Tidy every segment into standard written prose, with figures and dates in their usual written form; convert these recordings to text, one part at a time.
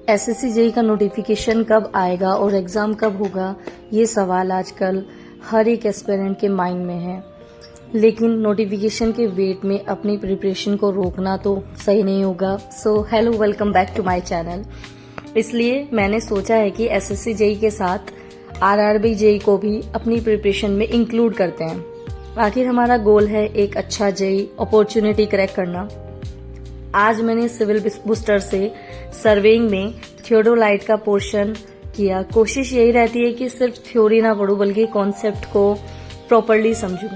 SSC JEE का notification कब आएगा और एग्ज़ाम कब होगा, ये सवाल आजकल हर एक एस्पिरेंट के माइंड में है। लेकिन नोटिफिकेशन के वेट में अपनी प्रिपरेशन को रोकना तो सही नहीं होगा। So hello, welcome back to my channel. इसलिए मैंने सोचा है कि एसएससी जेईई के साथ आरआरबी जेईई को भी अपनी प्रिपरेशन में इंक्लूड करते हैं। आखिर हमारा गोल है एक अच्छा जेईई अपॉर्चुनिटी क्रैक करना। आज मैंने सिविल बूस्टर से सर्वेइंग में थियोडोलाइट का पोर्शन किया। कोशिश यही रहती है कि सिर्फ थ्योरी ना पढूं बल्कि कॉन्सेप्ट को प्रॉपरली समझूं।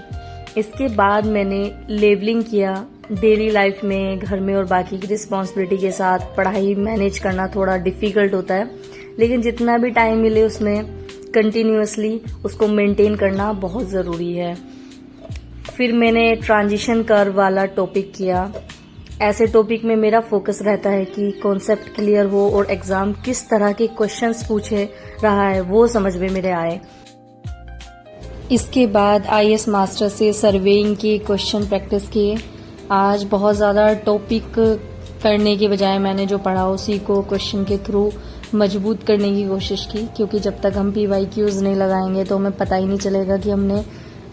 इसके बाद मैंने लेवलिंग किया। डेली लाइफ में, घर में और बाकी की रिस्पॉन्सिबिलिटी के साथ पढ़ाई मैनेज करना थोड़ा डिफिकल्ट होता है, लेकिन जितना भी टाइम मिले उसमें कंटिन्यूअसली उसको मेंटेन करना बहुत ज़रूरी है। फिर मैंने ट्रांजिशन कर्व वाला टॉपिक किया। ऐसे टॉपिक में मेरा फोकस रहता है कि कॉन्सेप्ट क्लियर हो और एग्जाम किस तरह के क्वेश्चंस पूछे रहा है वो समझ में मेरे आए। इसके बाद आईएएस मास्टर से सर्वेइंग के क्वेश्चन प्रैक्टिस किए। आज बहुत ज़्यादा टॉपिक करने के बजाय मैंने जो पढ़ा उसी को क्वेश्चन के थ्रू मजबूत करने की कोशिश की, क्योंकि जब तक हम पीवाईक्यूज नहीं लगाएंगे तो हमें पता ही नहीं चलेगा कि हमने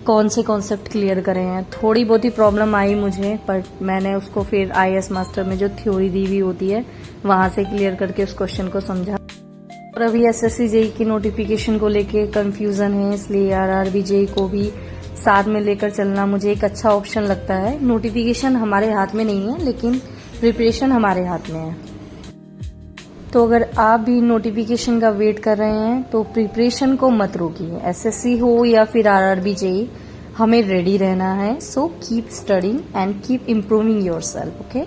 कौन से कॉन्सेप्ट क्लियर करे हैं। थोड़ी बहुत ही प्रॉब्लम आई मुझे, पर मैंने उसको फिर आईएएस मास्टर में जो थ्योरी दी हुई होती है वहां से क्लियर करके उस क्वेश्चन को समझा। और अभी एसएससी जेईई की नोटिफिकेशन को लेके कंफ्यूजन है, इसलिए आरआरबी जेईई को भी साथ में लेकर चलना मुझे एक अच्छा ऑप्शन लगता है। नोटिफिकेशन हमारे हाथ में नहीं है, लेकिन प्रिपरेशन हमारे हाथ में है। तो अगर आप भी नोटिफिकेशन का वेट कर रहे हैं तो प्रिपरेशन को मत रोकिए। एसएससी हो या फिर आरआरबी जेईई, हमें रेडी रहना है। So keep studying and keep improving yourself, okay.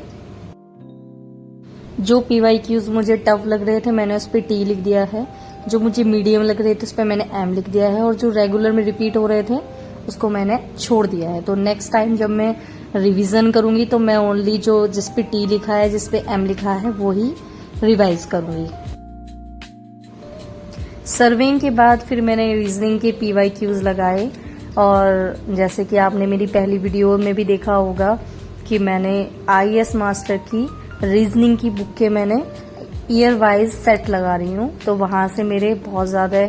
जो पीवाईक्यूज मुझे टफ लग रहे थे मैंने उस पर टी लिख दिया है, जो मुझे मीडियम लग रहे थे उस पर मैंने एम लिख दिया है, और जो रेगुलर में रिपीट हो रहे थे उसको मैंने छोड़ दिया है। तो नेक्स्ट टाइम जब मैं रिविजन करूंगी तो मैं ओनली जो जिस पे टी लिखा है, जिस पे एम लिखा है, वो ही रिवाइज करूंगी। सर्वेइंग के बाद फिर मैंने रीजनिंग के पीवाईक्यूज लगाए, और जैसे कि आपने मेरी पहली वीडियो में भी देखा होगा कि मैंने आईएएस मास्टर की रीजनिंग की बुक के मैंने ईयर वाइज सेट लगा रही हूँ। तो वहां से मेरे बहुत ज़्यादा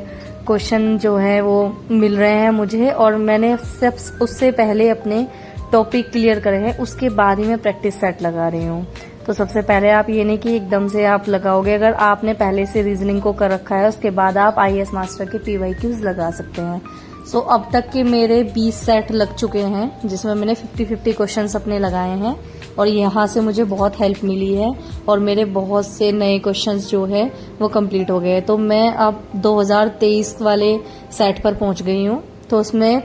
क्वेश्चन जो है वो मिल रहे हैं मुझे, और मैंने उससे पहले अपने टॉपिक क्लियर करे हैं, उसके बाद ही मैं प्रैक्टिस सेट लगा रही हूँ। तो सबसे पहले आप ये नहीं कि एकदम से आप लगाओगे। अगर आपने पहले से रीजनिंग को कर रखा है उसके बाद आप आईएएस मास्टर के पीवाईक्यूज लगा सकते हैं। सो अब तक के मेरे 20 सेट लग चुके हैं, जिसमें मैंने 50-50 क्वेश्चंस अपने लगाए हैं, और यहाँ से मुझे बहुत हेल्प मिली है और मेरे बहुत से नए क्वेश्चंस जो है वो कंप्लीट हो गए। तो मैं अब 2023 वाले सेट पर पहुंच गई हूँ। तो उसमें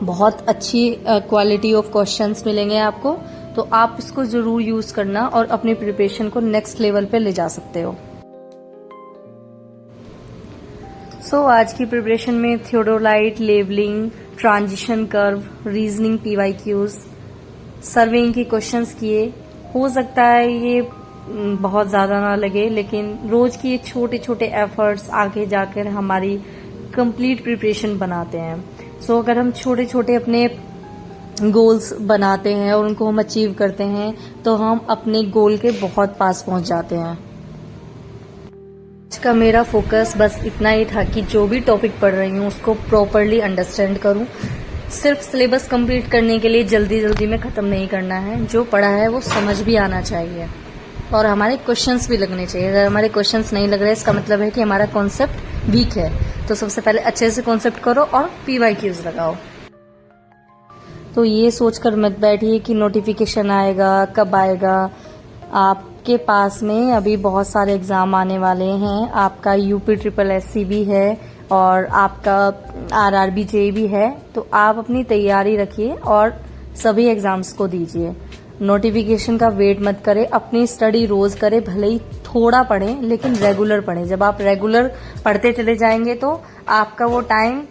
बहुत अच्छी क्वालिटी ऑफ क्वेश्चंस मिलेंगे आपको, तो आप इसको जरूर यूज करना और अपनी प्रिपरेशन को नेक्स्ट लेवल पे ले जा सकते हो। आज की प्रिपरेशन में theodolite, levelling, transition curve, reasoning PYQs, surveying के क्वेश्चंस किए। हो सकता है ये बहुत ज्यादा ना लगे, लेकिन रोज की ये छोटे छोटे एफर्ट्स आगे जाकर हमारी कंप्लीट प्रिपरेशन बनाते हैं। अगर हम छोटे छोटे अपने गोल्स बनाते हैं और उनको हम अचीव करते हैं तो हम अपने गोल के बहुत पास पहुंच जाते हैं। आज का मेरा फोकस बस इतना ही था कि जो भी टॉपिक पढ़ रही हूँ उसको प्रॉपरली अंडरस्टैंड करूँ। सिर्फ सिलेबस कंप्लीट करने के लिए जल्दी जल्दी में ख़त्म नहीं करना है। जो पढ़ा है वो समझ भी आना चाहिए और हमारे क्वेश्चंस भी लगने चाहिए। अगर हमारे क्वेश्चंस नहीं लग रहे इसका मतलब है कि हमारा कॉन्सेप्ट वीक है। तो सबसे पहले अच्छे से कॉन्सेप्ट करो और पीवाईक्यूज लगाओ। तो ये सोचकर मत बैठिए कि नोटिफिकेशन आएगा, कब आएगा। आपके पास में अभी बहुत सारे एग्जाम आने वाले हैं। आपका UPSSC भी है और आपका आरआरबी जेईई भी है। तो आप अपनी तैयारी रखिए और सभी एग्जाम्स को दीजिए। नोटिफिकेशन का वेट मत करें, अपनी स्टडी रोज करें। भले ही थोड़ा पढ़ें लेकिन रेगुलर पढ़ें। जब आप रेगुलर पढ़ते चले जाएंगे तो आपका वो टाइम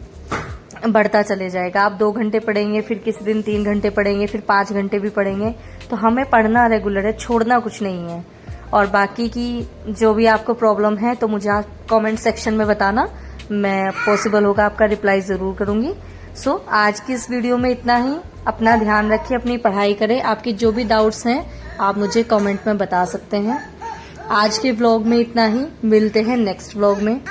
बढ़ता चले जाएगा। आप 2 घंटे पढ़ेंगे, फिर किसी दिन 3 घंटे पढ़ेंगे, फिर 5 घंटे भी पढ़ेंगे। तो हमें पढ़ना रेगुलर है, छोड़ना कुछ नहीं है। और बाकी की जो भी आपको प्रॉब्लम है तो मुझे आप कमेंट सेक्शन में बताना, मैं पॉसिबल होगा आपका रिप्लाई जरूर करूंगी। आज की इस वीडियो में इतना ही। अपना ध्यान रखिए, अपनी पढ़ाई करें। आपकी जो भी डाउट्स हैं आप मुझे कमेंट में बता सकते हैं। आज के व्लॉग में इतना ही, मिलते हैं नेक्स्ट व्लॉग में।